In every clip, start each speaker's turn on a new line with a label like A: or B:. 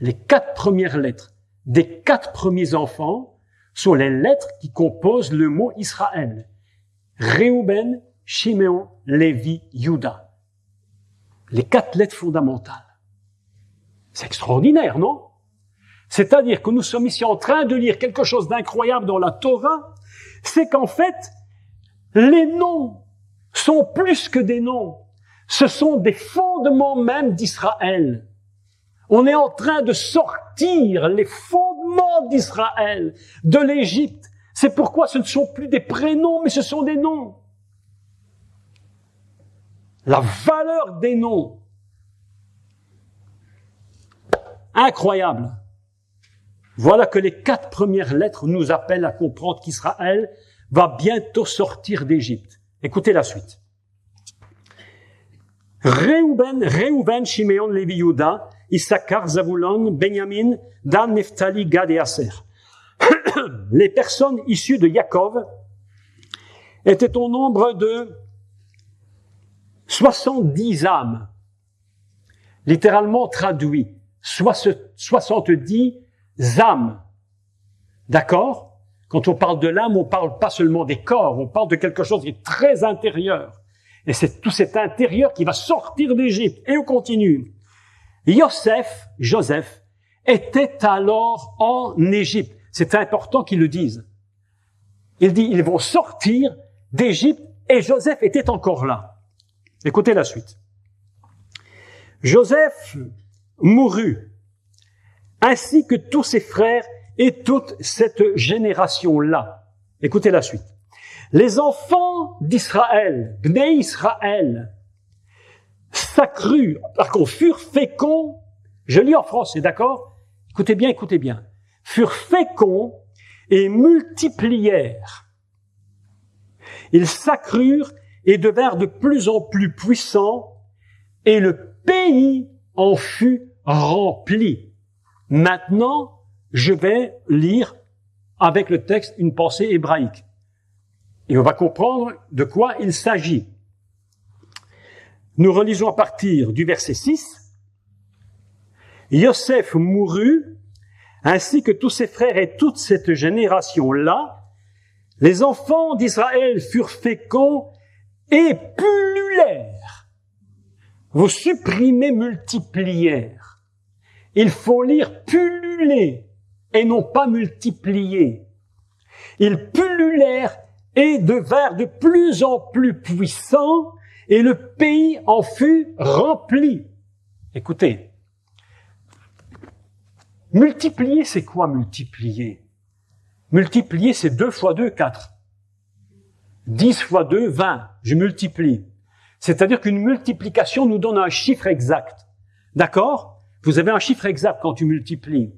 A: les 4 premières lettres des 4 premiers enfants sont les lettres qui composent le mot Israël. Réhouben, Shiméon, Lévi, Juda. Les 4 lettres fondamentales. C'est extraordinaire, non? C'est-à-dire que nous sommes ici en train de lire quelque chose d'incroyable dans la Torah, c'est qu'en fait, les noms sont plus que des noms. Ce sont des fondements même d'Israël. On est en train de sortir les fondements d'Israël, de l'Égypte. C'est pourquoi ce ne sont plus des prénoms, mais ce sont des noms. La valeur des noms. Incroyable. Voilà que les 4 premières lettres nous appellent à comprendre qu'Israël va bientôt sortir d'Égypte. Écoutez la suite. Réhouven, Shiméon, Lévi, Juda, Issachar, Zavulon, Benjamin, Dan, Nephtali, Gad et Aser. Les personnes issues de Yaakov étaient au nombre de 70 âmes, littéralement traduit, 70 âmes. D'accord? Quand on parle de l'âme, on parle pas seulement des corps, on parle de quelque chose qui est très intérieur. Et c'est tout cet intérieur qui va sortir d'Égypte. Et on continue. Joseph, était alors en Égypte. C'est important qu'ils le disent. Il dit, ils vont sortir d'Égypte et Joseph était encore là. Écoutez la suite. Joseph mourut, ainsi que tous ses frères et toute cette génération-là. Écoutez la suite. Les enfants d'Israël, Bnei Israël, s'accrurent, furent féconds, je lis en français, d'accord? Écoutez bien, furent féconds et multiplièrent. Ils s'accrurent et devinrent de plus en plus puissants, et le pays en fut rempli. Maintenant, je vais lire avec le texte une pensée hébraïque. Et on va comprendre de quoi il s'agit. Nous relisons à partir du verset 6. Yosef mourut, ainsi que tous ses frères et toute cette génération-là. Les enfants d'Israël furent féconds et pullulèrent. Vous supprimez multiplièrent. Il faut lire pulluler et non pas multiplier. Ils pullulèrent et devinrent de plus en plus puissants, et le pays en fut rempli. Écoutez, multiplier, c'est quoi multiplier? Multiplier, c'est 2 fois 2, 4. 10 fois 2, 20. Je multiplie. C'est-à-dire qu'une multiplication nous donne un chiffre exact. D'accord? Vous avez un chiffre exact quand tu multiplies.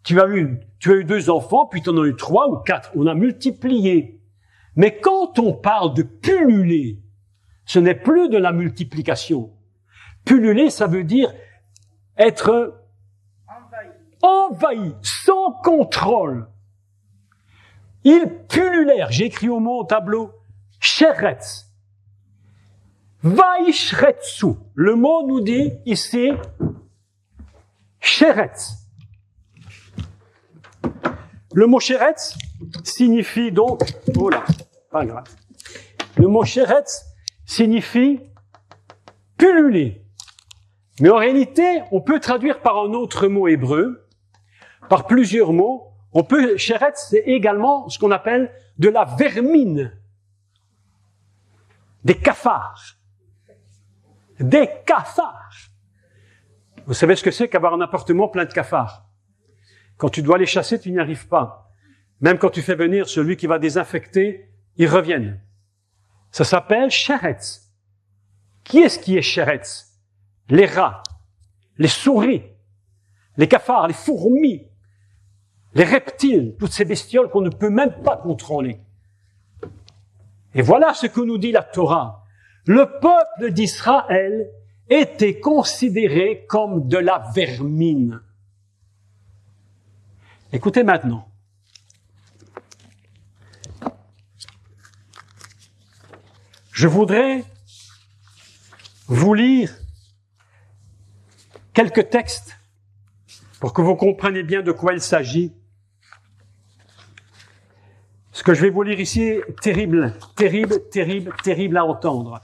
A: Tu as eu 2 enfants, puis tu en as eu 3 ou 4. On a multiplié. Mais quand on parle de pulluler, ce n'est plus de la multiplication. Pulluler, ça veut dire être envahi, sans contrôle. Ils pullulèrent. J'ai écrit au mot au tableau, sheretz. Vaishretsu. Le mot nous dit ici, sheretz. Le mot sheretz signifie donc, oh là, pas grave. Le mot sheretz signifie pulluler. Mais en réalité, on peut traduire par un autre mot hébreu, par plusieurs mots. Sheretz, c'est également ce qu'on appelle de la vermine. Des cafards. Des cafards. Vous savez ce que c'est qu'avoir un appartement plein de cafards? Quand tu dois les chasser, tu n'y arrives pas. Même quand tu fais venir celui qui va désinfecter, ils reviennent. Ça s'appelle sheretz. Qui est sheretz? Les rats, les souris, les cafards, les fourmis, les reptiles, toutes ces bestioles qu'on ne peut même pas contrôler. Et voilà ce que nous dit la Torah. Le peuple d'Israël était considéré comme de la vermine. Écoutez maintenant. Je voudrais vous lire quelques textes pour que vous compreniez bien de quoi il s'agit. Ce que je vais vous lire ici est terrible, terrible, terrible, terrible à entendre,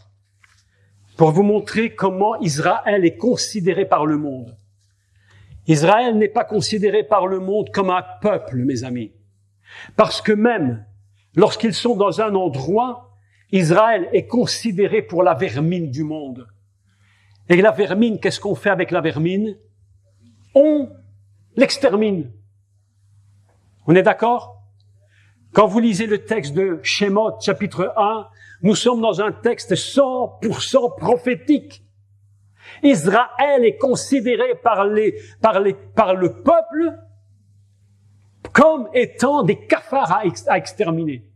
A: pour vous montrer comment Israël est considéré par le monde. Israël n'est pas considéré par le monde comme un peuple, mes amis, parce que même lorsqu'ils sont dans un endroit, Israël est considéré pour la vermine du monde. Et la vermine, qu'est-ce qu'on fait avec la vermine? On l'extermine. On est d'accord? Quand vous lisez le texte de Shemot, chapitre 1, nous sommes dans un texte 100% prophétique. Israël est considéré par le peuple comme étant des cafards à exterminer.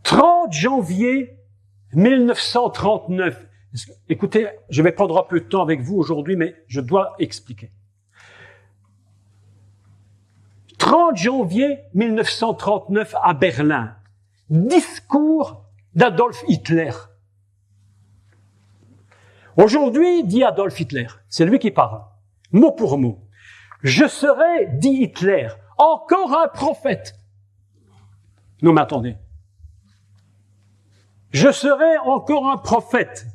A: 30 janvier 1939. Écoutez, je vais prendre un peu de temps avec vous aujourd'hui, mais je dois expliquer. 30 janvier 1939 à Berlin. Discours d'Adolf Hitler. Aujourd'hui, dit Adolf Hitler, c'est lui qui parle, mot pour mot. Je serai, dit Hitler, encore un prophète. Non mais attendez. Je serai encore un prophète.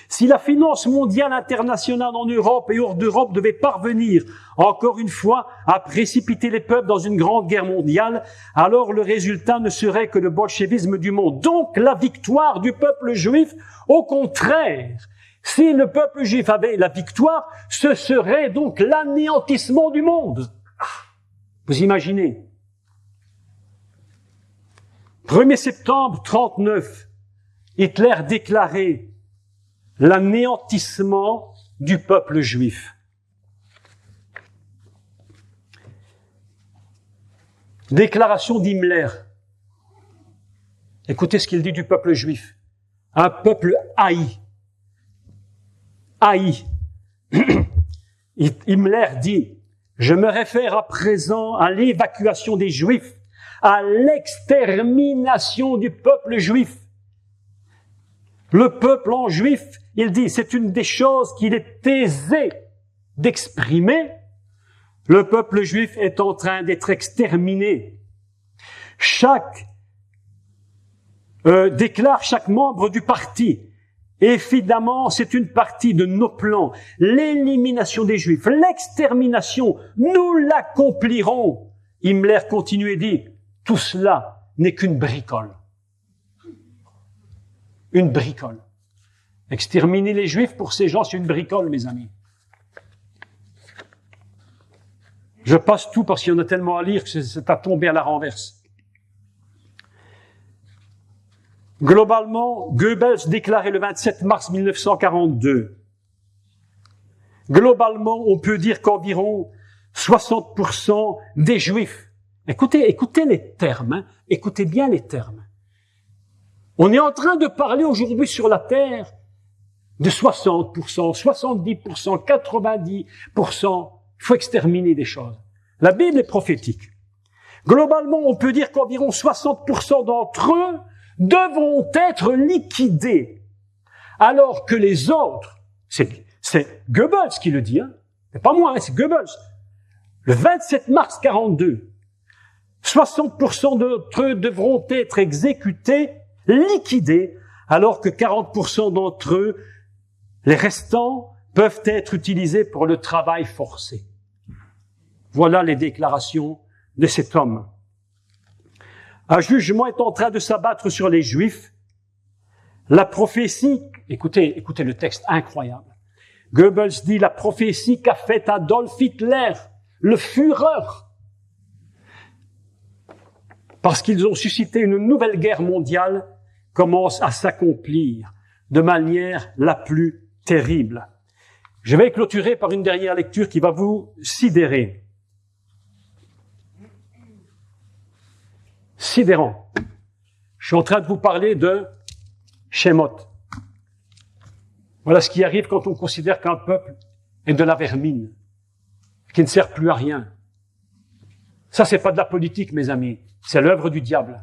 A: Si la finance mondiale internationale en Europe et hors d'Europe devait parvenir, encore une fois, à précipiter les peuples dans une grande guerre mondiale, alors le résultat ne serait que le bolchevisme du monde. Donc la victoire du peuple juif, au contraire, si le peuple juif avait la victoire, ce serait donc l'anéantissement du monde. Vous imaginez? 1er septembre 1939, Hitler déclarait l'anéantissement du peuple juif. Déclaration d'Himmler. Écoutez ce qu'il dit du peuple juif. Un peuple haï. Haï. Himmler dit, je me réfère à présent à l'évacuation des Juifs, à l'extermination du peuple juif. Le peuple en juif, il dit, c'est une des choses qu'il est aisé d'exprimer. Le peuple juif est en train d'être exterminé. Déclare chaque membre du parti. Évidemment, c'est une partie de nos plans. L'élimination des Juifs, l'extermination, nous l'accomplirons. Himmler continue et dit, tout cela n'est qu'une bricole. Une bricole. Exterminer les Juifs, pour ces gens, c'est une bricole, mes amis. Je passe tout parce qu'il y en a tellement à lire que c'est à tomber à la renverse. Globalement, Goebbels déclarait le 27 mars 1942. Globalement, on peut dire qu'environ 60% des Juifs, écoutez les termes, hein, écoutez bien les termes. On est en train de parler aujourd'hui sur la Terre de 60%, 70%, 90%. Il faut exterminer des choses. La Bible est prophétique. Globalement, on peut dire qu'environ 60% d'entre eux devront être liquidés, alors que les autres, c'est Goebbels qui le dit, hein, c'est pas moi, hein, c'est Goebbels. Le 27 mars 42, 60% d'entre eux devront être exécutés, liquidés, alors que 40% d'entre eux, les restants, peuvent être utilisés pour le travail forcé. Voilà les déclarations de cet homme. Un jugement est en train de s'abattre sur les Juifs. La prophétie, écoutez le texte incroyable. Goebbels dit, la prophétie qu'a faite Adolf Hitler, le Führer, parce qu'ils ont suscité une nouvelle guerre mondiale, commence à s'accomplir de manière la plus terrible. Je vais clôturer par une dernière lecture qui va vous sidérer. Sidérant. Je suis en train de vous parler de Shemot. Voilà ce qui arrive quand on considère qu'un peuple est de la vermine, qui ne sert plus à rien. Ça, c'est pas de la politique, mes amis. C'est l'œuvre du diable.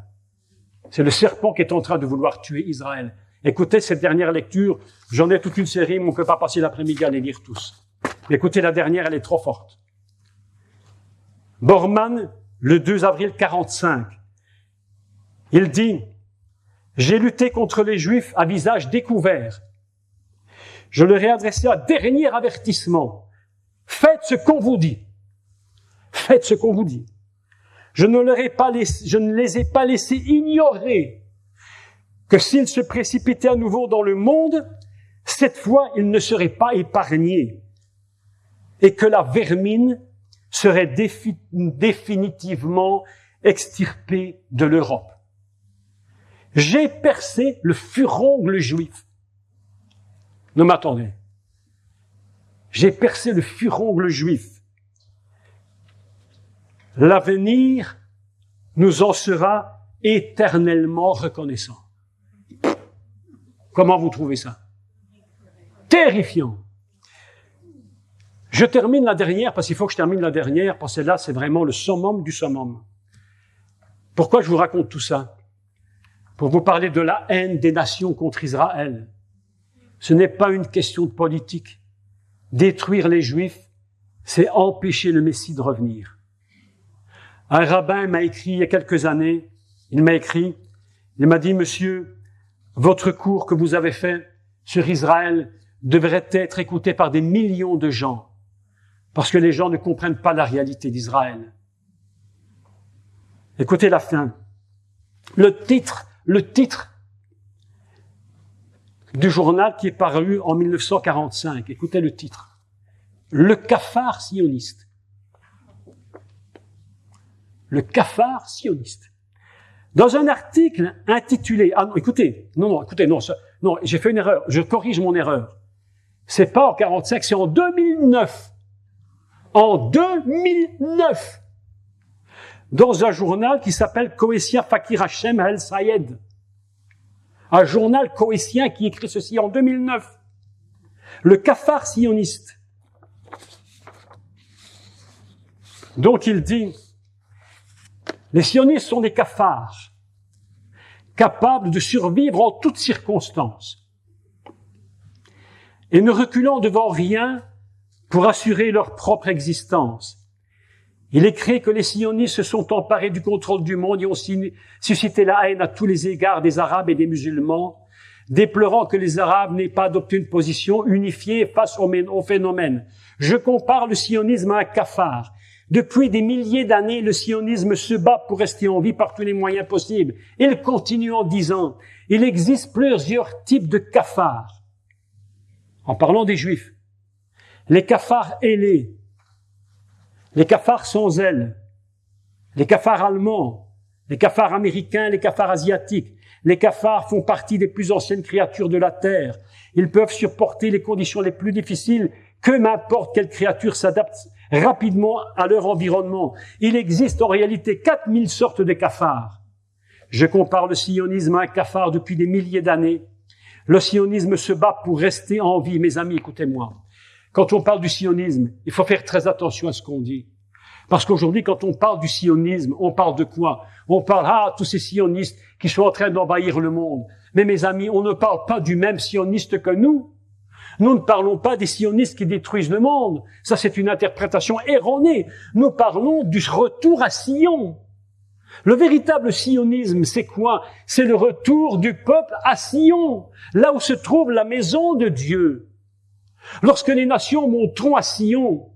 A: C'est le serpent qui est en train de vouloir tuer Israël. Écoutez cette dernière lecture. J'en ai toute une série, mais on ne peut pas passer l'après-midi à les lire tous. Écoutez, la dernière, elle est trop forte. Bormann, le 2 avril 45, il dit « J'ai lutté contre les Juifs à visage découvert. Je leur ai adressé un dernier avertissement. Faites ce qu'on vous dit. Faites ce qu'on vous dit. Je ne les ai pas laissés ignorer que s'ils se précipitaient à nouveau dans le monde, cette fois, ils ne seraient pas épargnés et que la vermine serait définitivement extirpée de l'Europe. J'ai percé le furongle juif. » Non, mais attendez. J'ai percé le furongle juif. L'avenir nous en sera éternellement reconnaissant. Comment vous trouvez ça? Terrifiant. Je termine la dernière, parce qu'il faut que je termine la dernière, parce que là, c'est vraiment le summum du summum. Pourquoi je vous raconte tout ça? Pour vous parler de la haine des nations contre Israël. Ce n'est pas une question de politique. Détruire les Juifs, c'est empêcher le Messie de revenir. Un rabbin m'a écrit il y a quelques années, il m'a dit, monsieur, votre cours que vous avez fait sur Israël devrait être écouté par des millions de gens, parce que les gens ne comprennent pas la réalité d'Israël. Écoutez la fin. Le titre du journal qui est paru en 1945. Écoutez le titre. Le cafard sioniste. Le cafard sioniste. Dans un article intitulé, j'ai fait une erreur, je corrige mon erreur. C'est pas en 45, c'est en 2009. En 2009. Dans un journal qui s'appelle Kohétien Fakir Hashem El Sayed. Un journal kohétien qui écrit ceci en 2009. Le cafard sioniste. Donc il dit, les sionistes sont des cafards, capables de survivre en toutes circonstances, et ne reculant devant rien pour assurer leur propre existence. Il est écrit que les sionistes se sont emparés du contrôle du monde et ont suscité la haine à tous les égards des Arabes et des musulmans, déplorant que les Arabes n'aient pas adopté une position unifiée face au phénomène. Je compare le sionisme à un cafard. Depuis des milliers d'années, le sionisme se bat pour rester en vie par tous les moyens possibles. Il continue en disant, il existe plusieurs types de cafards. En parlant des Juifs, les cafards ailés, les cafards sans ailes, les cafards allemands, les cafards américains, les cafards asiatiques. Les cafards font partie des plus anciennes créatures de la terre. Ils peuvent supporter les conditions les plus difficiles, que n'importe quelle créature s'adapte rapidement à leur environnement. Il existe en réalité 4000 sortes de cafards. Je compare le sionisme à un cafard depuis des milliers d'années. Le sionisme se bat pour rester en vie. Mes amis, écoutez-moi. Quand on parle du sionisme, il faut faire très attention à ce qu'on dit. Parce qu'aujourd'hui, quand on parle du sionisme, on parle de quoi? On parle, tous ces sionistes qui sont en train d'envahir le monde. Mais mes amis, on ne parle pas du même sioniste que nous. Nous ne parlons pas des sionistes qui détruisent le monde. Ça, c'est une interprétation erronée. Nous parlons du retour à Sion. Le véritable sionisme, c'est quoi? C'est le retour du peuple à Sion, là où se trouve la maison de Dieu. Lorsque les nations monteront à Sion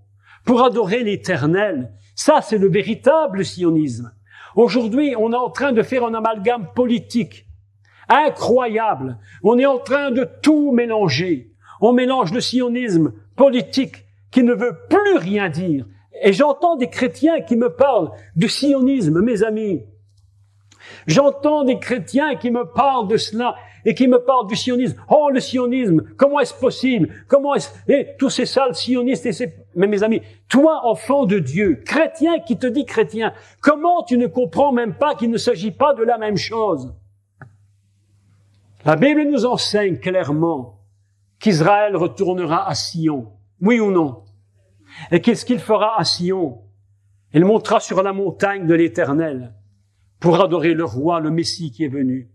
A: pour adorer l'Éternel, ça c'est le véritable sionisme. Aujourd'hui, on est en train de faire un amalgame politique incroyable. On est en train de tout mélanger. On mélange le sionisme politique qui ne veut plus rien dire. Et j'entends des chrétiens qui me parlent de sionisme, mes amis. J'entends des chrétiens qui me parlent de cela et qui me parlent du sionisme. Oh, le sionisme, comment est-ce possible? Et tous ces sales sionistes mais mes amis, toi, enfant de Dieu, chrétien qui te dit chrétien, comment tu ne comprends même pas qu'il ne s'agit pas de la même chose? La Bible nous enseigne clairement qu'Israël retournera à Sion. Oui ou non? Et qu'est-ce qu'il fera à Sion? Il montera sur la montagne de l'Éternel pour adorer le roi, le Messie qui est venu.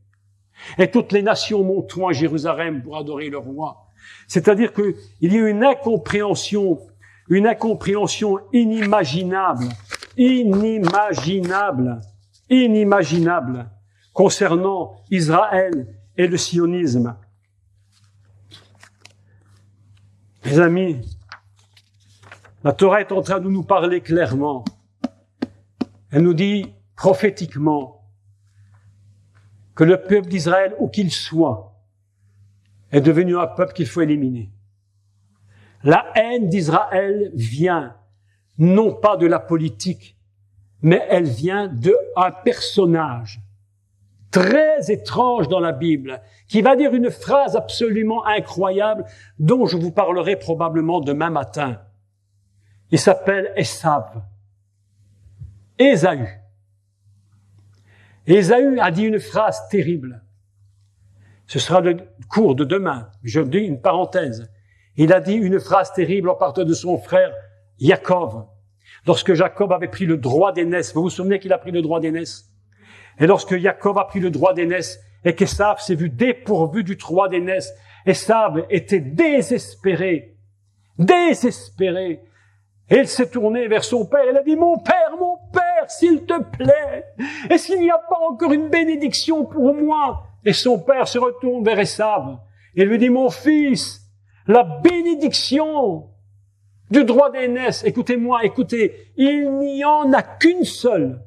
A: Et toutes les nations monteront à Jérusalem pour adorer le roi. C'est-à-dire qu'il y a une incompréhension une incompréhension inimaginable concernant Israël et le sionisme. Mes amis, la Torah est en train de nous parler clairement. Elle nous dit prophétiquement que le peuple d'Israël, où qu'il soit, est devenu un peuple qu'il faut éliminer. La haine d'Israël vient non pas de la politique, mais elle vient d'un personnage très étrange dans la Bible, qui va dire une phrase absolument incroyable dont je vous parlerai probablement demain matin. Il s'appelle Esav. Ésaü. Ésaü a dit une phrase terrible. Ce sera le cours de demain. Je dis une parenthèse. Il a dit une phrase terrible en partant de son frère Jacob. Lorsque Jacob avait pris le droit d'aînesse, vous vous souvenez qu'il a pris le droit d'aînesse? Et lorsque Jacob a pris le droit d'aînesse et qu'Ésav s'est vu dépourvu du droit d'aînesse, Ésav était désespéré. Désespéré. Et il s'est tourné vers son père. Il a dit, mon père, s'il te plaît, est-ce qu'il n'y a pas encore une bénédiction pour moi? Et son père se retourne vers Ésav et lui dit, mon fils, la bénédiction du droit d'aînesse, écoutez-moi, écoutez, il n'y en a qu'une seule.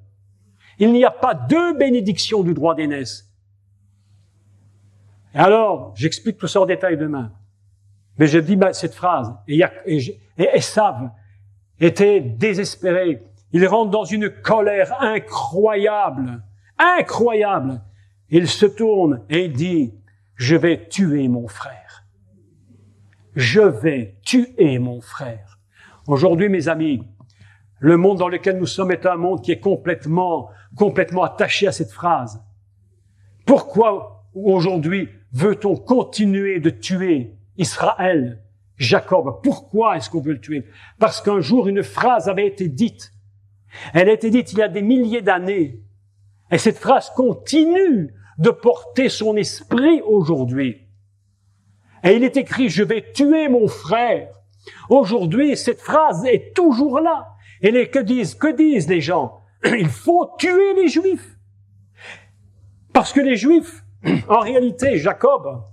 A: Il n'y a pas deux bénédictions du droit d'aînesse. Et alors, j'explique tout ça en détail demain. Mais je dis cette phrase. Et Ésav était désespéré. Il rentre dans une colère incroyable. Incroyable. Il se tourne et il dit, je vais tuer mon frère. Je vais tuer mon frère. Aujourd'hui, mes amis, le monde dans lequel nous sommes est un monde qui est complètement attaché à cette phrase. Pourquoi aujourd'hui veut-on continuer de tuer Israël, Jacob? Pourquoi est-ce qu'on veut le tuer? Parce qu'un jour, une phrase avait été dite. Elle a été dite il y a des milliers d'années. Et cette phrase continue de porter son esprit aujourd'hui. Et il est écrit, je vais tuer mon frère. Aujourd'hui, cette phrase est toujours là. Et que disent les gens? Il faut tuer les Juifs. Parce que les Juifs, en réalité, Jacob,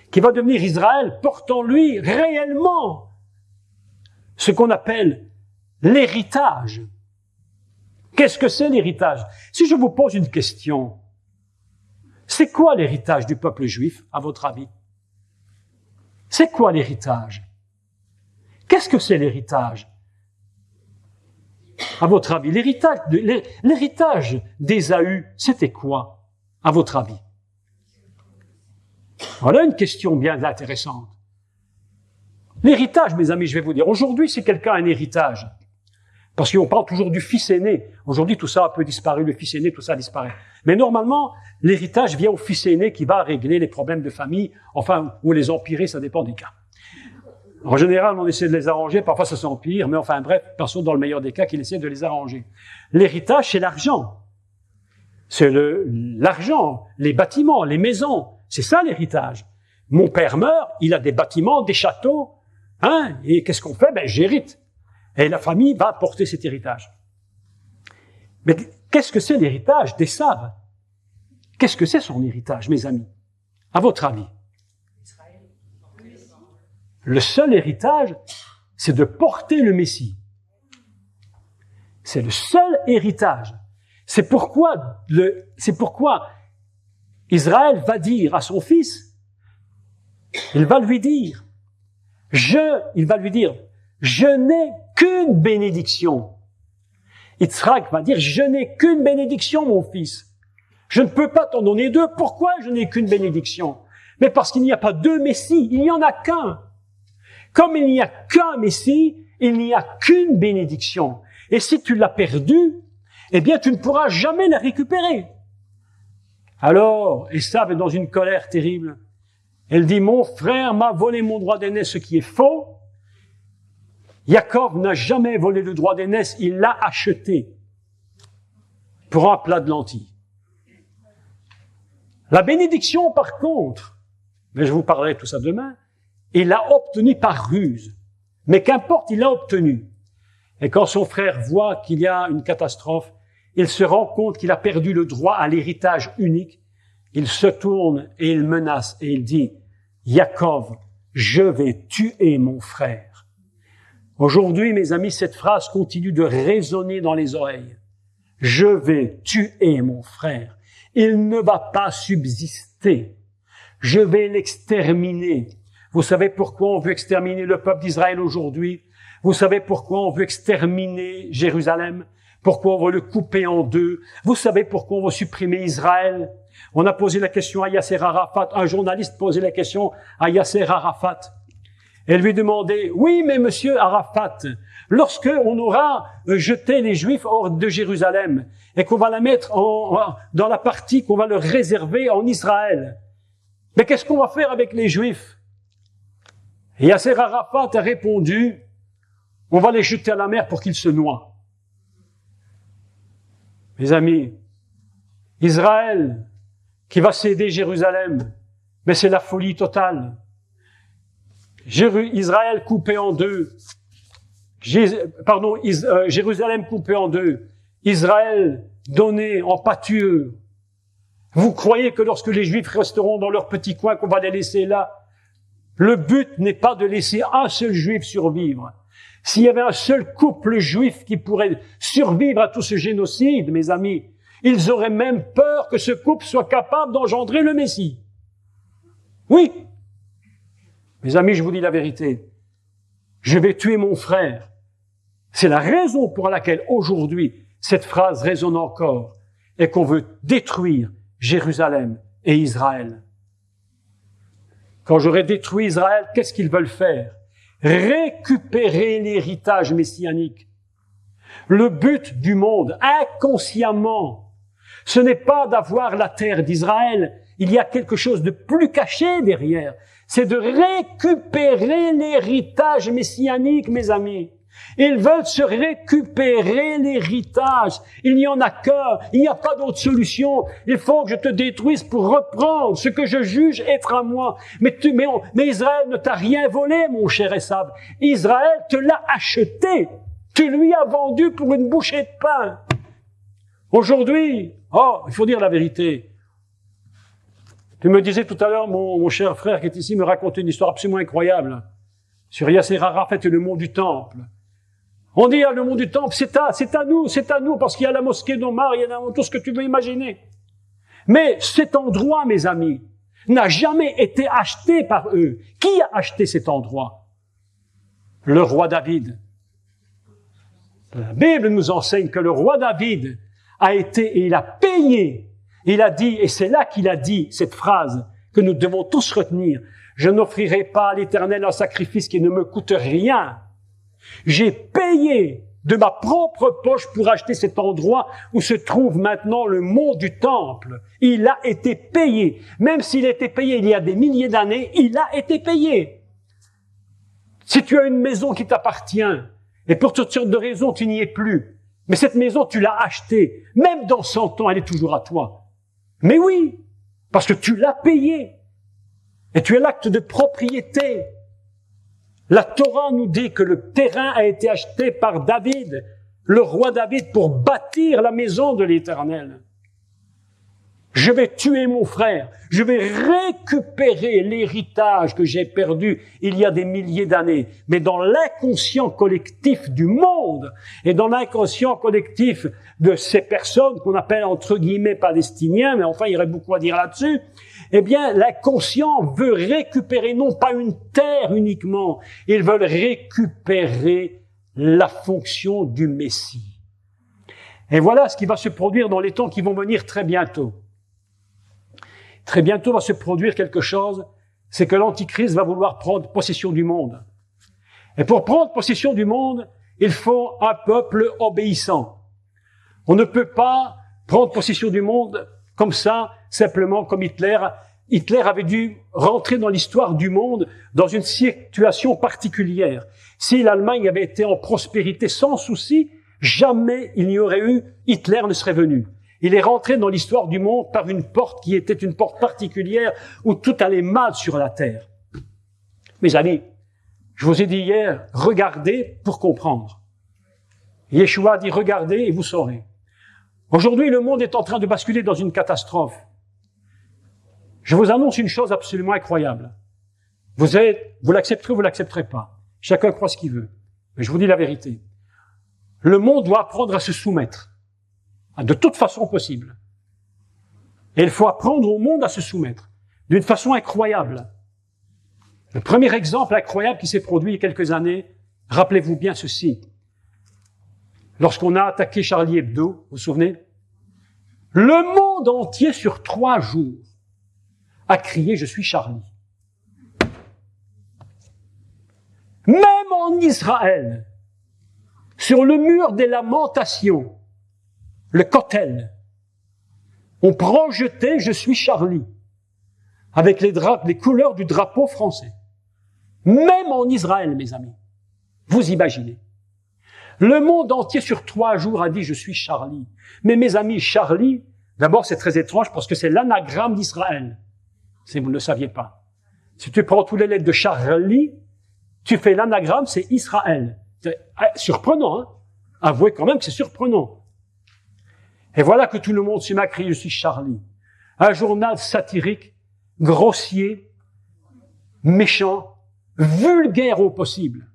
A: qui va devenir Israël, porte en lui réellement ce qu'on appelle l'héritage. Qu'est-ce que c'est l'héritage? Si je vous pose une question, c'est quoi l'héritage du peuple juif, à votre avis? C'est quoi l'héritage? Qu'est-ce que c'est l'héritage? À votre avis, l'héritage d'Ésaü, c'était quoi, à votre avis? Voilà une question bien intéressante. L'héritage, mes amis, je vais vous dire, aujourd'hui, si quelqu'un a un héritage, parce qu'on parle toujours du fils aîné. Aujourd'hui, tout ça a un peu disparu, le fils aîné, tout ça disparaît. Mais normalement, l'héritage vient au fils aîné qui va régler les problèmes de famille, enfin, ou les empirer, ça dépend des cas. En général, on essaie de les arranger, parfois ça s'empire, mais enfin bref, personne dans le meilleur des cas qu'il essaie de les arranger. L'héritage, c'est l'argent. C'est l'argent, les bâtiments, les maisons. C'est ça l'héritage. Mon père meurt, il a des bâtiments, des châteaux, hein, et qu'est-ce qu'on fait? Ben, j'hérite. Et la famille va porter cet héritage. Mais qu'est-ce que c'est l'héritage d'Ésav? Qu'est-ce que c'est son héritage, mes amis? À votre avis? Le seul héritage, c'est de porter le Messie. C'est le seul héritage. C'est pourquoi Israël va dire à son fils, il va lui dire, je n'ai qu'une bénédiction. Yitzhak va dire, je n'ai qu'une bénédiction, mon fils. Je ne peux pas t'en donner deux. Pourquoi je n'ai qu'une bénédiction? Mais parce qu'il n'y a pas deux Messies, il n'y en a qu'un. Comme il n'y a qu'un Messie, il n'y a qu'une bénédiction. Et si tu l'as perdue, eh bien, tu ne pourras jamais la récupérer. Alors, Ésav est dans une colère terrible. Elle dit, mon frère m'a volé mon droit d'aînesse, ce qui est faux. Jacob n'a jamais volé le droit d'aînesse, il l'a acheté pour un plat de lentilles. La bénédiction, par contre, mais je vous parlerai de tout ça demain, il l'a obtenue par ruse. Mais qu'importe, il l'a obtenu. Et quand son frère voit qu'il y a une catastrophe, il se rend compte qu'il a perdu le droit à l'héritage unique. Il se tourne et il menace et il dit, Yaakov, je vais tuer mon frère. Aujourd'hui, mes amis, cette phrase continue de résonner dans les oreilles. Je vais tuer mon frère. Il ne va pas subsister. Je vais l'exterminer. Vous savez pourquoi on veut exterminer le peuple d'Israël aujourd'hui? Vous savez pourquoi on veut exterminer Jérusalem? Pourquoi on veut le couper en deux? Vous savez pourquoi on veut supprimer Israël? On a posé la question à Yasser Arafat. Un journaliste posait la question à Yasser Arafat. Elle lui demandait, oui, mais monsieur Arafat, lorsque on aura jeté les Juifs hors de Jérusalem et qu'on va la mettre dans la partie qu'on va leur réserver en Israël, mais qu'est-ce qu'on va faire avec les Juifs? Et Yasser Arafat a répondu, on va les jeter à la mer pour qu'ils se noient. Mes amis, Israël qui va céder Jérusalem, mais c'est la folie totale. Israël coupé en deux, Jérusalem coupé en deux, Israël donné en pâture. Vous croyez que lorsque les Juifs resteront dans leur petit coin, qu'on va les laisser là? Le but n'est pas de laisser un seul Juif survivre. S'il y avait un seul couple juif qui pourrait survivre à tout ce génocide, mes amis, ils auraient même peur que ce couple soit capable d'engendrer le Messie. Oui. Mes amis, je vous dis la vérité. Je vais tuer mon frère. C'est la raison pour laquelle aujourd'hui, cette phrase résonne encore et qu'on veut détruire Jérusalem et Israël. Quand j'aurai détruit Israël, qu'est-ce qu'ils veulent faire? Récupérer l'héritage messianique. Le but du monde, inconsciemment, ce n'est pas d'avoir la terre d'Israël. Il y a quelque chose de plus caché derrière. C'est de récupérer l'héritage messianique, mes amis. Ils veulent se récupérer l'héritage. Il n'y en a qu'un. Il n'y a pas d'autre solution. Il faut que je te détruise pour reprendre ce que je juge être à moi. Mais Israël ne t'a rien volé, mon cher Esav. Israël te l'a acheté. Tu lui as vendu pour une bouchée de pain. Aujourd'hui, il faut dire la vérité. Tu me disais tout à l'heure, mon cher frère qui est ici, me racontait une histoire absolument incroyable sur Yasser Arafat et le mont du Temple. On dit, le mont du Temple, c'est à nous, parce qu'il y a la mosquée d'Omar, il y a tout ce que tu veux imaginer. Mais cet endroit, mes amis, n'a jamais été acheté par eux. Qui a acheté cet endroit? Le roi David. La Bible nous enseigne que le roi David a été, et il a payé. Il a dit, et c'est là qu'il a dit cette phrase que nous devons tous retenir, « Je n'offrirai pas à l'Éternel un sacrifice qui ne me coûte rien. J'ai payé de ma propre poche pour acheter cet endroit où se trouve maintenant le mont du Temple. Il a été payé. Même s'il a été payé il y a des milliers d'années, il a été payé. Si tu as une maison qui t'appartient, et pour toutes sortes de raisons, tu n'y es plus, mais cette maison, tu l'as achetée, même dans 100 ans, elle est toujours à toi. Mais oui, parce que tu l'as payée. Et tu es l'acte de propriété. La Torah nous dit que le terrain a été acheté par David, le roi David, pour bâtir la maison de l'Éternel. Je vais tuer mon frère. Je vais récupérer l'héritage que j'ai perdu il y a des milliers d'années. Mais dans l'inconscient collectif du monde et dans l'inconscient collectif de ces personnes qu'on appelle entre guillemets palestiniens, mais enfin il y aurait beaucoup à dire là-dessus, eh bien l'inconscient veut récupérer non pas une terre uniquement, ils veulent récupérer la fonction du Messie. Et voilà ce qui va se produire dans les temps qui vont venir très bientôt. Très bientôt va se produire quelque chose, c'est que l'Antichrist va vouloir prendre possession du monde. Et pour prendre possession du monde, il faut un peuple obéissant. On ne peut pas prendre possession du monde comme ça, simplement comme Hitler. Hitler avait dû rentrer dans l'histoire du monde dans une situation particulière. Si l'Allemagne avait été en prospérité sans souci, jamais il n'y aurait eu, Hitler ne serait venu. Il est rentré dans l'histoire du monde par une porte qui était une porte particulière où tout allait mal sur la terre. Mes amis, Je vous ai dit hier, regardez pour comprendre. Yeshua dit, regardez et vous saurez. Aujourd'hui, le monde est en train de basculer dans une catastrophe. Je vous annonce une chose absolument incroyable. Vous l'accepterez ou vous l'accepterez pas. Chacun croit ce qu'il veut. Mais je vous dis la vérité. Le monde doit apprendre à se soumettre. De toute façon possible. Et il faut apprendre au monde à se soumettre. D'une façon incroyable. Le premier exemple incroyable qui s'est produit il y a quelques années, rappelez-vous bien ceci. Lorsqu'on a attaqué Charlie Hebdo, vous vous souvenez? Le monde entier sur 3 jours a crié « Je suis Charlie ». Même en Israël, sur le mur des lamentations, le Kotel, on projetait « Je suis Charlie » avec les couleurs du drapeau français. Même en Israël, mes amis. Vous imaginez. Le monde entier sur 3 jours a dit « Je suis Charlie ». Mais mes amis, Charlie, d'abord c'est très étrange parce que c'est l'anagramme d'Israël. Si vous ne le saviez pas. Si tu prends toutes les lettres de Charlie, tu fais l'anagramme, c'est Israël. C'est surprenant, hein? Avouez quand même que c'est surprenant. Et voilà que tout le monde se met à crier « Je suis Charlie ». Un journal satirique, grossier, méchant, vulgaire au possible.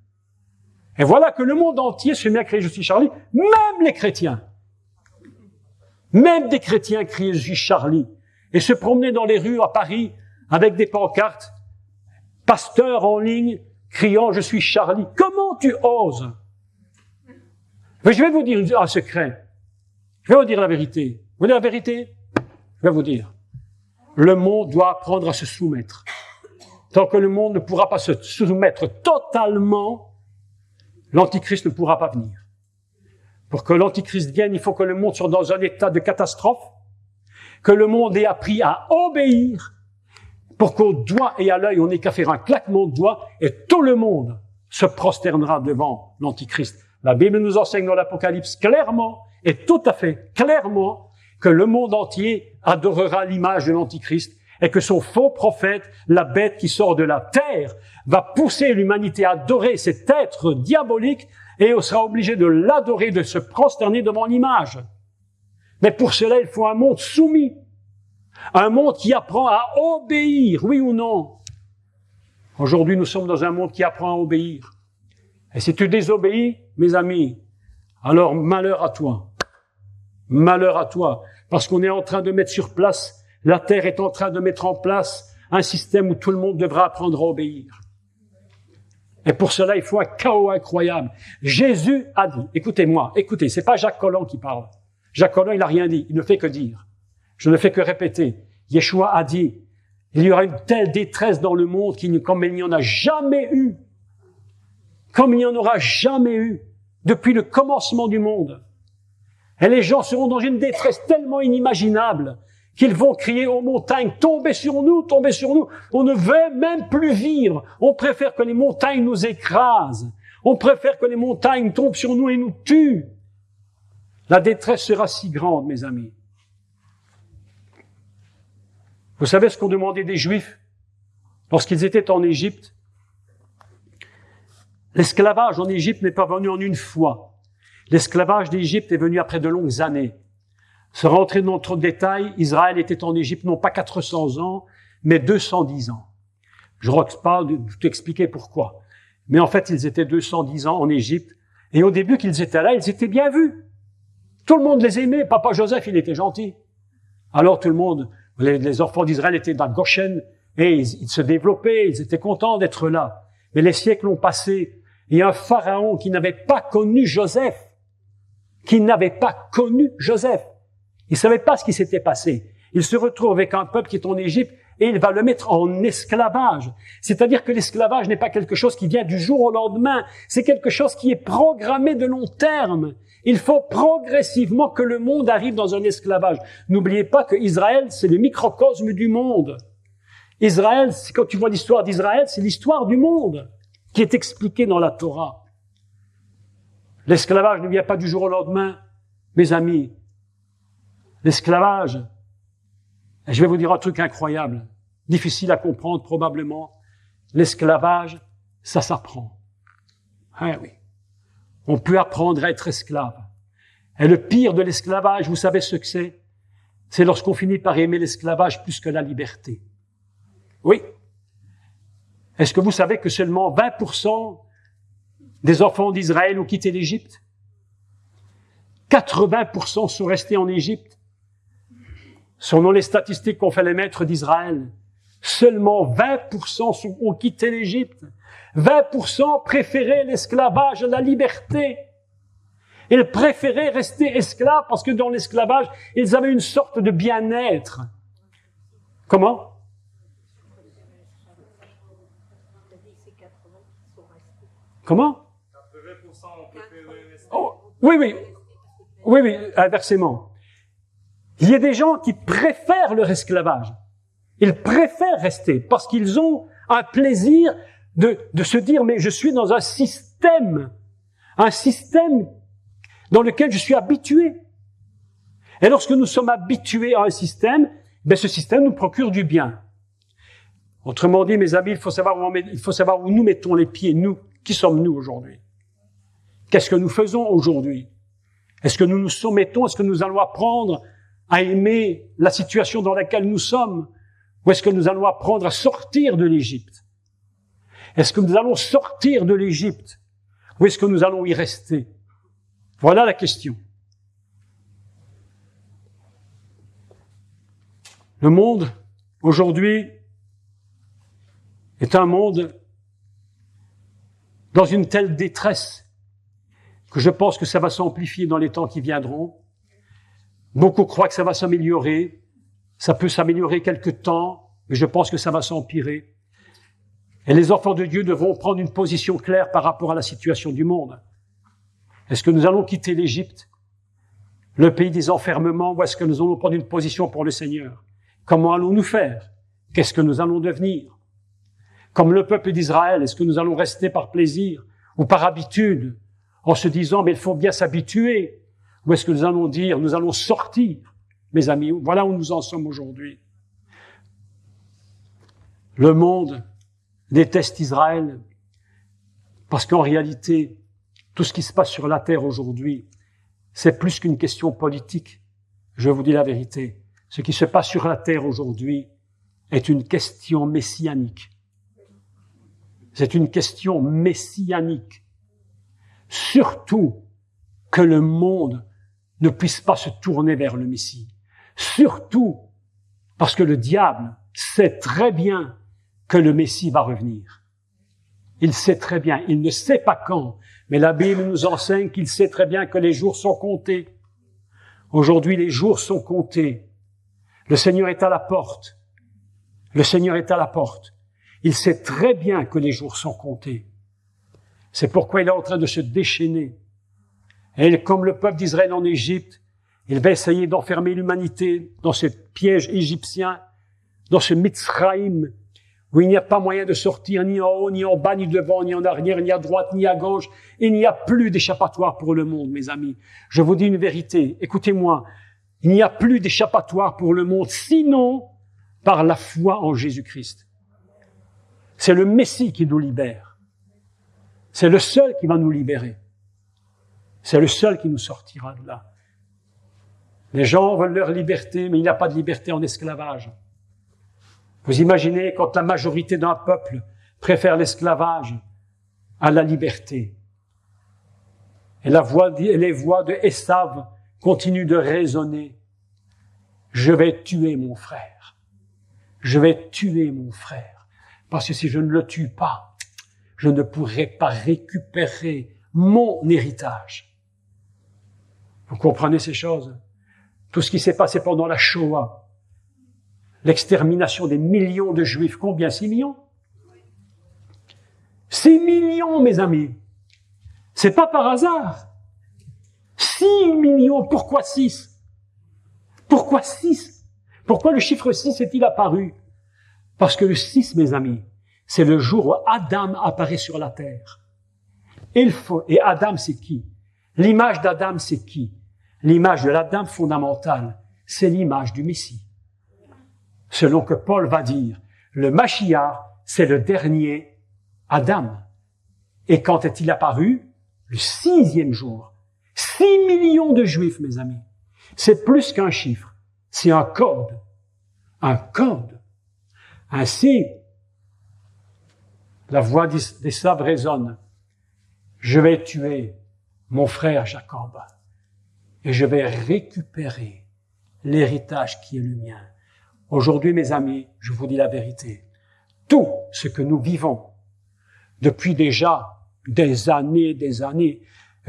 A: Et voilà que le monde entier se met à crier « Je suis Charlie », même les chrétiens. Même des chrétiens criaient « Je suis Charlie » et se promenaient dans les rues à Paris avec des pancartes, pasteurs en ligne, criant « Je suis Charlie ». Comment tu oses? Mais je vais vous dire un secret. Je vais vous dire la vérité. Vous voulez la vérité? Je vais vous dire. Le monde doit apprendre à se soumettre. Tant que le monde ne pourra pas se soumettre totalement, l'Antichrist ne pourra pas venir. Pour que l'Antichrist vienne, il faut que le monde soit dans un état de catastrophe, que le monde ait appris à obéir, pour qu'au doigt et à l'œil, on n'ait qu'à faire un claquement de doigts, et tout le monde se prosternera devant l'Antichrist. La Bible nous enseigne dans l'Apocalypse clairement, et tout à fait clairement, que le monde entier adorera l'image de l'Antichrist, et que son faux prophète, la bête qui sort de la terre, va pousser l'humanité à adorer cet être diabolique, et on sera obligé de l'adorer, de se prosterner devant l'image. Mais pour cela, il faut un monde soumis. Un monde qui apprend à obéir, oui ou non? Aujourd'hui, nous sommes dans un monde qui apprend à obéir. Et si tu désobéis, mes amis, alors malheur à toi. Malheur à toi. Parce qu'on est en train de mettre sur place, la terre est en train de mettre en place un système où tout le monde devra apprendre à obéir. Et pour cela, il faut un chaos incroyable. Jésus a dit, écoutez-moi, écoutez, c'est pas Jacques Collin qui parle. Jacques Collin, il n'a rien dit, il ne fait que dire. Je ne fais que répéter. Yeshua a dit, il y aura une telle détresse dans le monde comme il n'y en a jamais eu. Comme il n'y en aura jamais eu depuis le commencement du monde. Et les gens seront dans une détresse tellement inimaginable qu'ils vont crier aux montagnes, tombez sur nous, tombez sur nous. On ne veut même plus vivre. On préfère que les montagnes nous écrasent. On préfère que les montagnes tombent sur nous et nous tuent. La détresse sera si grande, mes amis. Vous savez ce qu'ont demandé des Juifs lorsqu'ils étaient en Égypte? L'esclavage en Égypte n'est pas venu en une fois. L'esclavage d'Égypte est venu après de longues années. Sans rentrer dans trop de détails, Israël était en Égypte non pas 400 ans, mais 210 ans. Je ne vais pas tout expliquer pourquoi. Mais en fait, ils étaient 210 ans en Égypte. Et au début qu'ils étaient là, ils étaient bien vus. Tout le monde les aimait. Papa Joseph, il était gentil. Alors tout le monde, les enfants d'Israël étaient dans Goshen et ils se développaient, ils étaient contents d'être là. Mais les siècles ont passé. Et un pharaon qui n'avait pas connu Joseph, il ne savait pas ce qui s'était passé. Il se retrouve avec un peuple qui est en Égypte et il va le mettre en esclavage. C'est-à-dire que l'esclavage n'est pas quelque chose qui vient du jour au lendemain. C'est quelque chose qui est programmé de long terme. Il faut progressivement que le monde arrive dans un esclavage. N'oubliez pas que Israël, c'est le microcosme du monde. Israël, quand tu vois l'histoire d'Israël, c'est l'histoire du monde qui est expliquée dans la Torah. L'esclavage ne vient pas du jour au lendemain, mes amis. L'esclavage, et je vais vous dire un truc incroyable, difficile à comprendre probablement. L'esclavage ça s'apprend. Ah oui. On peut apprendre à être esclave. Et le pire de l'esclavage, vous savez ce que c'est? C'est lorsqu'on finit par aimer l'esclavage plus que la liberté. Oui. Est-ce que vous savez que seulement 20% des enfants d'Israël ont quitté l'Égypte? 80% sont restés en Égypte. Selon les statistiques qu'ont fait les maîtres d'Israël, seulement 20% ont quitté l'Égypte. 20% préféraient l'esclavage à la liberté. Ils préféraient rester esclaves parce que dans l'esclavage, ils avaient une sorte de bien-être. Comment? Comment? Oh, oui, inversement. Il y a des gens qui préfèrent leur esclavage. Ils préfèrent rester parce qu'ils ont un plaisir de se dire, mais je suis dans un système dans lequel je suis habitué. Et lorsque nous sommes habitués à un système, ben ce système nous procure du bien. Autrement dit, mes amis, il faut savoir où nous mettons les pieds, nous. Qui sommes-nous aujourd'hui? Qu'est-ce que nous faisons aujourd'hui? Est-ce que nous nous soumettons? Est-ce que nous allons apprendre à aimer la situation dans laquelle nous sommes? Ou est-ce que nous allons apprendre à sortir de l'Égypte? Est-ce que nous allons sortir de l'Égypte? Ou est-ce que nous allons y rester? Voilà la question. Le monde, aujourd'hui, est un monde dans une telle détresse que je pense que ça va s'amplifier dans les temps qui viendront. Beaucoup croient que ça va s'améliorer. Ça peut s'améliorer quelque temps, mais je pense que ça va s'empirer. Et les enfants de Dieu devront prendre une position claire par rapport à la situation du monde. Est-ce que nous allons quitter l'Égypte, le pays des enfermements, ou est-ce que nous allons prendre une position pour le Seigneur? Comment allons-nous faire? Qu'est-ce que nous allons devenir? Comme le peuple d'Israël, est-ce que nous allons rester par plaisir ou par habitude, en se disant, mais il faut bien s'habituer? Ou est-ce que nous allons dire, nous allons sortir? Mes amis, voilà où nous en sommes aujourd'hui. Le monde déteste Israël parce qu'en réalité, tout ce qui se passe sur la terre aujourd'hui, c'est plus qu'une question politique. Je vous dis la vérité. Ce qui se passe sur la terre aujourd'hui est une question messianique. C'est une question messianique. Surtout que le monde ne puisse pas se tourner vers le Messie. Surtout parce que le diable sait très bien que le Messie va revenir. Il sait très bien, il ne sait pas quand, mais la Bible nous enseigne qu'il sait très bien que les jours sont comptés. Aujourd'hui, les jours sont comptés. Le Seigneur est à la porte. Le Seigneur est à la porte. Il sait très bien que les jours sont comptés. C'est pourquoi il est en train de se déchaîner. Et comme le peuple d'Israël en Égypte, il va essayer d'enfermer l'humanité dans ce piège égyptien, dans ce Mitzraïm, où il n'y a pas moyen de sortir ni en haut, ni en bas, ni devant, ni en arrière, ni à droite, ni à gauche. Il n'y a plus d'échappatoire pour le monde, mes amis. Je vous dis une vérité. Écoutez-moi. Il n'y a plus d'échappatoire pour le monde, sinon par la foi en Jésus-Christ. C'est le Messie qui nous libère. C'est le seul qui va nous libérer. C'est le seul qui nous sortira de là. Les gens veulent leur liberté, mais il n'y a pas de liberté en esclavage. Vous imaginez quand la majorité d'un peuple préfère l'esclavage à la liberté. Et les voix de Esav continuent de résonner. Je vais tuer mon frère. Je vais tuer mon frère. Parce que si je ne le tue pas, je ne pourrai pas récupérer mon héritage. Vous comprenez ces choses? Tout ce qui s'est passé pendant la Shoah, l'extermination des millions de Juifs. Combien? 6 millions? 6 millions, mes amis. C'est pas par hasard. 6 millions. Pourquoi 6? Pourquoi 6? Pourquoi le chiffre 6 est-il apparu? Parce que le 6, mes amis, c'est le jour où Adam apparaît sur la terre. Et Adam, c'est qui? L'image d'Adam, c'est qui? L'image de l'Adam fondamentale, c'est l'image du Messie. Selon que Paul va dire, le Mashiach, c'est le dernier Adam. Et quand est-il apparu? Le 6e jour. 6 millions de Juifs, mes amis. C'est plus qu'un chiffre. C'est un code. Un code. Ainsi, la voix d'Ésav résonne. Je vais tuer mon frère Jacob et je vais récupérer l'héritage qui est le mien. Aujourd'hui, mes amis, je vous dis la vérité. Tout ce que nous vivons depuis déjà des années, et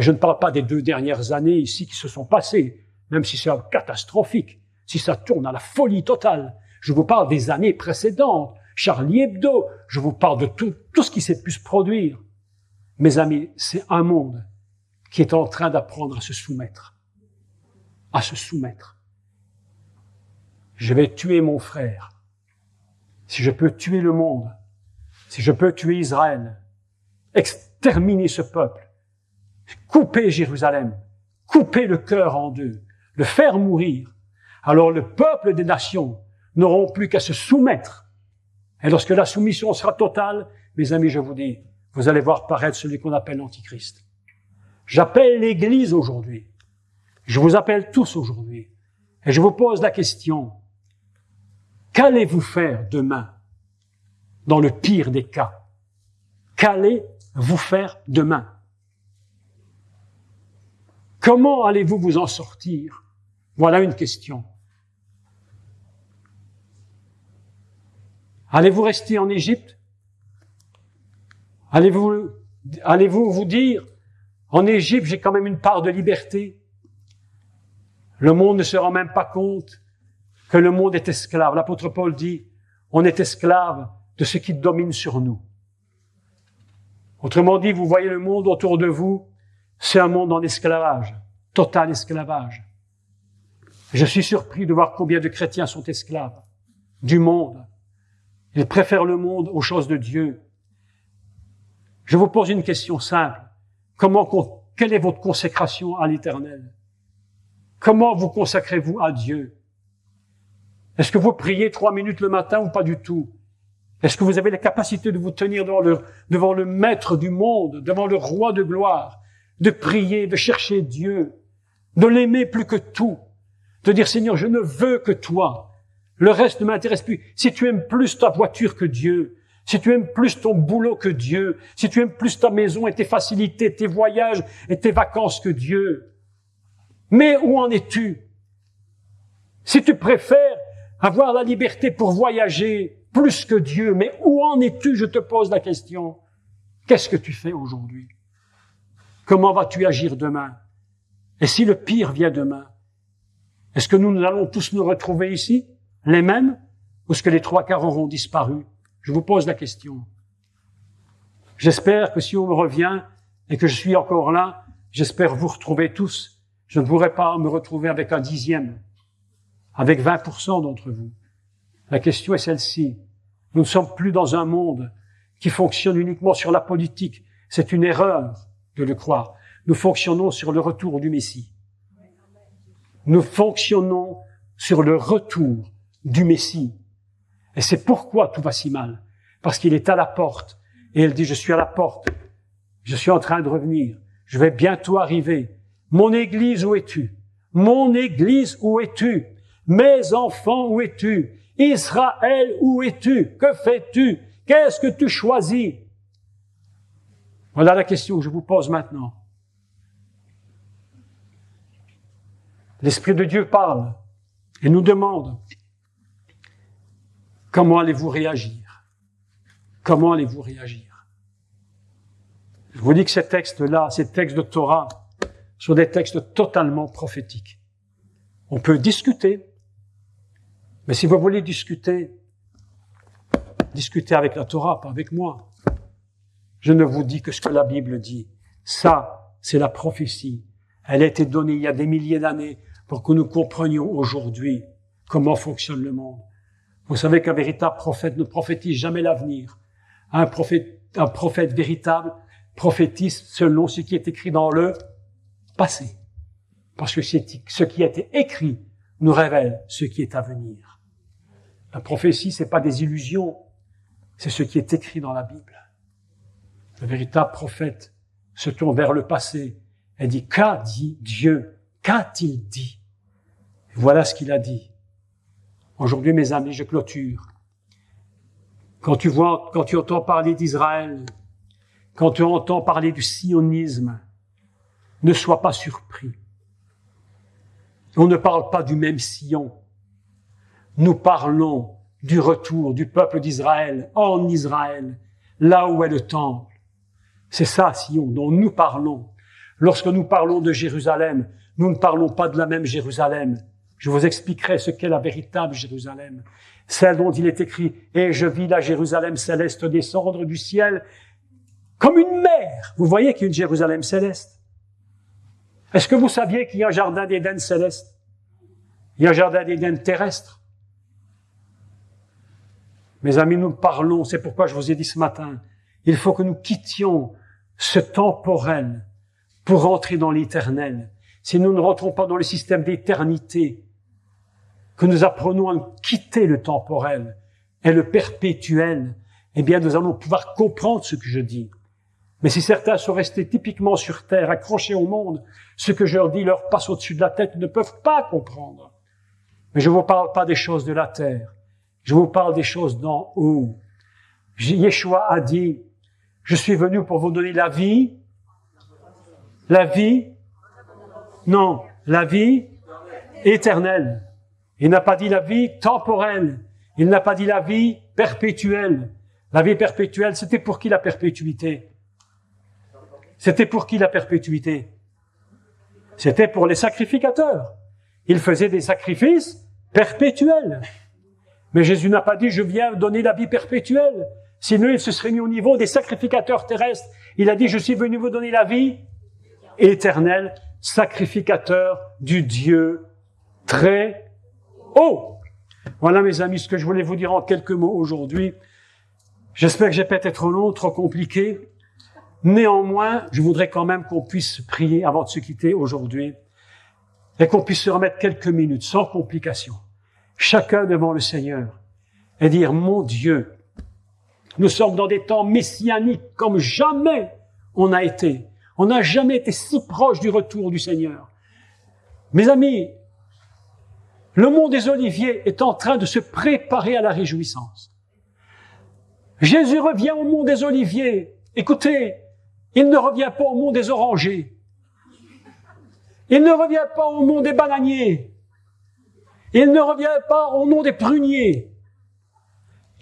A: je ne parle pas des 2 dernières années ici qui se sont passées, même si c'est catastrophique, si ça tourne à la folie totale. Je vous parle des années précédentes, Charlie Hebdo, je vous parle de tout ce qui s'est pu se produire. Mes amis, c'est un monde qui est en train d'apprendre à se soumettre. À se soumettre. Je vais tuer mon frère. Si je peux tuer le monde, si je peux tuer Israël, exterminer ce peuple, couper Jérusalem, couper le cœur en deux, le faire mourir, alors le peuple des nations n'auront plus qu'à se soumettre. Et lorsque la soumission sera totale, mes amis, je vous dis, vous allez voir paraître celui qu'on appelle l'Antichrist. J'appelle l'Église aujourd'hui. Je vous appelle tous aujourd'hui. Et je vous pose la question, qu'allez-vous faire demain, dans le pire des cas? Qu'allez-vous faire demain? Comment allez-vous vous en sortir? Voilà une question. Allez-vous rester en Égypte? Allez-vous vous dire, en Égypte, j'ai quand même une part de liberté? Le monde ne se rend même pas compte que le monde est esclave. L'apôtre Paul dit, on est esclave de ce qui domine sur nous. Autrement dit, vous voyez le monde autour de vous, c'est un monde en esclavage, total esclavage. Je suis surpris de voir combien de chrétiens sont esclaves du monde. Ils préfèrent le monde aux choses de Dieu. Je vous pose une question simple. Quelle est votre consécration à l'Éternel? Comment vous consacrez-vous à Dieu? Est-ce que vous priez 3 minutes le matin ou pas du tout? Est-ce que vous avez la capacité de vous tenir devant le maître du monde, devant le roi de gloire, de prier, de chercher Dieu, de l'aimer plus que tout, de dire Seigneur, je ne veux que toi. Le reste ne m'intéresse plus. Si tu aimes plus ta voiture que Dieu, si tu aimes plus ton boulot que Dieu, si tu aimes plus ta maison et tes facilités, tes voyages et tes vacances que Dieu, mais où en es-tu? Si tu préfères avoir la liberté pour voyager plus que Dieu, mais où en es-tu? Je te pose la question. Qu'est-ce que tu fais aujourd'hui? Comment vas-tu agir demain? Et si le pire vient demain, est-ce que nous allons tous nous retrouver ici, les mêmes, ou est-ce que les 3/4 auront disparu? Je vous pose la question. J'espère que si on me revient et que je suis encore là, j'espère vous retrouver tous. Je ne pourrai pas me retrouver avec un 10e, avec 20% d'entre vous. La question est celle-ci. Nous ne sommes plus dans un monde qui fonctionne uniquement sur la politique. C'est une erreur de le croire. Nous fonctionnons sur le retour du Messie. Nous fonctionnons sur le retour du Messie. Et c'est pourquoi tout va si mal. Parce qu'il est à la porte. Et il dit, je suis à la porte. Je suis en train de revenir. Je vais bientôt arriver. Mon Église, où es-tu? Mon Église, où es-tu? Mes enfants, où es-tu? Israël, où es-tu? Que fais-tu? Qu'est-ce que tu choisis? Voilà la question que je vous pose maintenant. L'Esprit de Dieu parle et nous demande comment allez-vous réagir? Comment allez-vous réagir? Je vous dis que ces textes-là, ces textes de Torah, sont des textes totalement prophétiques. On peut discuter, mais si vous voulez discuter, discutez avec la Torah, pas avec moi. Je ne vous dis que ce que la Bible dit. Ça, c'est la prophétie. Elle a été donnée il y a des milliers d'années pour que nous comprenions aujourd'hui comment fonctionne le monde. Vous savez qu'un véritable prophète ne prophétise jamais l'avenir. Un prophète véritable prophétise selon ce qui est écrit dans le passé. Parce que ce qui a été écrit nous révèle ce qui est à venir. La prophétie, c'est pas des illusions, c'est ce qui est écrit dans la Bible. le véritable prophète, se tourne vers le passé et dit, qu'a dit Dieu? Qu'a-t-il dit? Voilà ce qu'il a dit. Aujourd'hui, mes amis, je clôture. Quand tu entends parler d'Israël, quand tu entends parler du sionisme, ne sois pas surpris. On ne parle pas du même Sion. Nous parlons du retour du peuple d'Israël en Israël, là où est le temple. C'est ça, Sion, dont nous parlons. Lorsque nous parlons de Jérusalem, nous ne parlons pas de la même Jérusalem. Je vous expliquerai ce qu'est la véritable Jérusalem. Celle dont il est écrit « Et je vis la Jérusalem céleste descendre du ciel comme une mer ». Vous voyez qu'il y a une Jérusalem céleste. Est-ce que vous saviez qu'il y a un jardin d'Éden céleste? Il y a un jardin d'Éden terrestre. Mes amis, nous parlons, c'est pourquoi je vous ai dit ce matin, il faut que nous quittions ce temporel pour rentrer dans l'éternel. Si nous ne rentrons pas dans le système d'éternité, que nous apprenons à quitter le temporel et le perpétuel, eh bien, nous allons pouvoir comprendre ce que je dis. Mais si certains sont restés typiquement sur terre, accrochés au monde, ce que je leur dis leur passe au-dessus de la tête, ils ne peuvent pas comprendre. Mais je ne vous parle pas des choses de la terre. Je vous parle des choses d'en haut. Yeshua a dit, je suis venu pour vous donner la vie. La vie? Non, la vie éternelle. Il n'a pas dit la vie temporelle. Il n'a pas dit la vie perpétuelle. La vie perpétuelle, c'était pour qui la perpétuité? C'était pour qui la perpétuité? C'était pour les sacrificateurs. Ils faisaient des sacrifices perpétuels. Mais Jésus n'a pas dit, je viens donner la vie perpétuelle. Sinon, il se serait mis au niveau des sacrificateurs terrestres. Il a dit, je suis venu vous donner la vie éternelle, sacrificateur du Dieu très haut. Voilà, mes amis, ce que je voulais vous dire en quelques mots aujourd'hui. J'espère que j'ai pas été trop long, trop compliqué. Néanmoins, je voudrais quand même qu'on puisse prier avant de se quitter aujourd'hui et qu'on puisse se remettre quelques minutes sans complication, chacun devant le Seigneur et dire, mon Dieu, nous sommes dans des temps messianiques comme jamais on a été. On n'a jamais été si proche du retour du Seigneur. Mes amis, le mont des Oliviers est en train de se préparer à la réjouissance. Jésus revient au mont des Oliviers. Écoutez, il ne revient pas au mont des Orangers. Il ne revient pas au mont des Bananiers. Il ne revient pas au nom des Pruniers.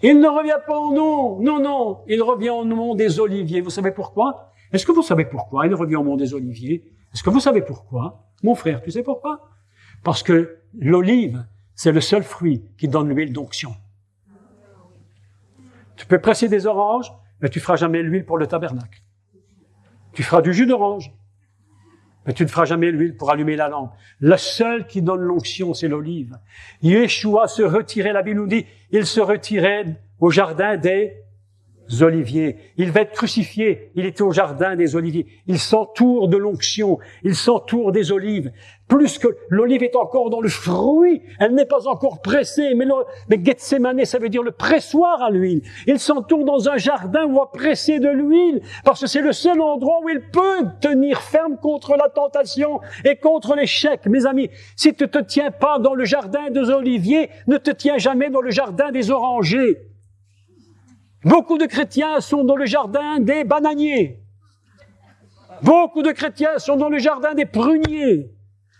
A: Il ne revient pas au nom, non, il revient au nom des Oliviers. Vous savez pourquoi? Est-ce que vous savez pourquoi il revient au nom des Oliviers? Est-ce que vous savez pourquoi? Mon frère, tu sais pourquoi? Parce que l'olive, c'est le seul fruit qui donne l'huile d'onction. Tu peux presser des oranges, mais tu feras jamais l'huile pour le tabernacle. Tu feras du jus d'orange, mais tu ne feras jamais l'huile pour allumer la lampe. La seule qui donne l'onction, c'est l'olive. Yeshua se retirait, la Bible nous dit, il se retirait au jardin des Oliviers. Il va être crucifié. Il était au jardin des Oliviers. Il s'entoure de l'onction. Il s'entoure des olives. Plus que l'olive est encore dans le fruit. Elle n'est pas encore pressée. Mais Gethsemane, ça veut dire le pressoir à l'huile. Il s'entoure dans un jardin où on va presser de l'huile. Parce que c'est le seul endroit où il peut tenir ferme contre la tentation et contre l'échec. Mes amis, si tu te tiens pas dans le jardin des Oliviers, ne te tiens jamais dans le jardin des Orangers. Beaucoup de chrétiens sont dans le jardin des bananiers. Beaucoup de chrétiens sont dans le jardin des pruniers.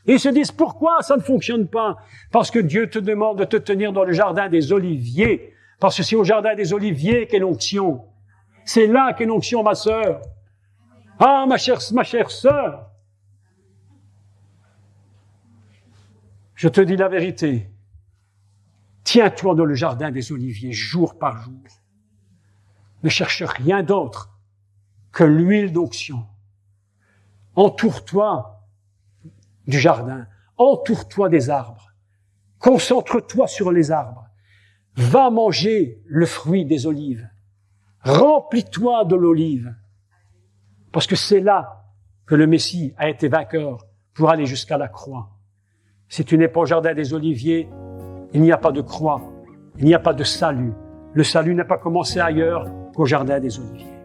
A: Et ils se disent, pourquoi ça ne fonctionne pas? Parce que Dieu te demande de te tenir dans le jardin des oliviers. Parce que c'est au jardin des oliviers qu'est l'onction. C'est là qu'est l'onction, ma sœur. Ah, ma chère sœur. Je te dis la vérité. Tiens-toi dans le jardin des oliviers, jour par jour. Ne cherche rien d'autre que l'huile d'onction. Entoure-toi du jardin. Entoure-toi des arbres. Concentre-toi sur les arbres. Va manger le fruit des olives. Remplis-toi de l'olive. Parce que c'est là que le Messie a été vainqueur pour aller jusqu'à la croix. Si tu n'es pas au jardin des oliviers, il n'y a pas de croix. Il n'y a pas de salut. Le salut n'a pas commencé ailleurs qu'au jardin des Oliviers.